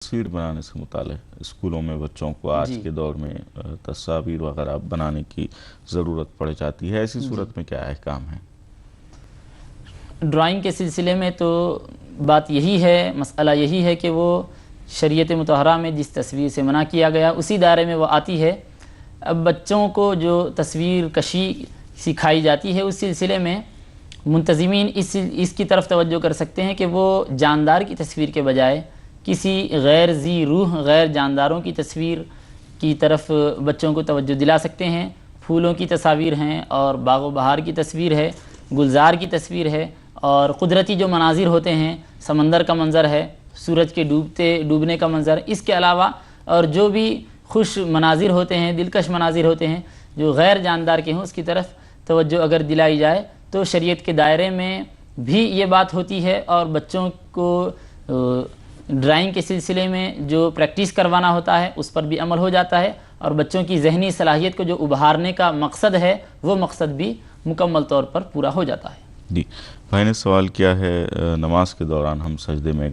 تصویر بنانے سے متعلق اسکولوں میں بچوں کو آج کے دور میں تصاویر وغیرہ بنانے کی ضرورت پڑ جاتی ہے، ایسی صورت میں کیا احکام ہیں؟ ڈرائنگ کے سلسلے میں تو بات یہی ہے، مسئلہ یہی ہے کہ وہ شریعت مطہرہ میں جس تصویر سے منع کیا گیا اسی دائرے میں وہ آتی ہے۔ اب بچوں کو جو تصویر کشی سکھائی جاتی ہے اس سلسلے میں منتظمین اس کی طرف توجہ کر سکتے ہیں کہ وہ جاندار کی تصویر کے بجائے کسی غیر ذی روح غیر جانداروں کی تصویر کی طرف بچوں کو توجہ دلا سکتے ہیں۔ پھولوں کی تصاویر ہیں اور باغ و بہار کی تصویر ہے، گلزار کی تصویر ہے، اور قدرتی جو مناظر ہوتے ہیں، سمندر کا منظر ہے، سورج کے ڈوبنے کا منظر، اس کے علاوہ اور جو بھی خوش مناظر ہوتے ہیں، دلکش مناظر ہوتے ہیں جو غیر جاندار کے ہوں، اس کی طرف توجہ اگر دلائی جائے تو شریعت کے دائرے میں بھی یہ بات ہوتی ہے، اور بچوں کو ڈرائنگ کے سلسلے میں جو پریکٹس کروانا ہوتا ہے اس پر بھی عمل ہو جاتا ہے، اور بچوں کی ذہنی صلاحیت کو جو ابھارنے کا مقصد ہے وہ مقصد بھی مکمل طور پر پورا ہو جاتا ہے۔ جی، بھائی نے سوال کیا ہے، نماز کے دوران ہم سجدے میں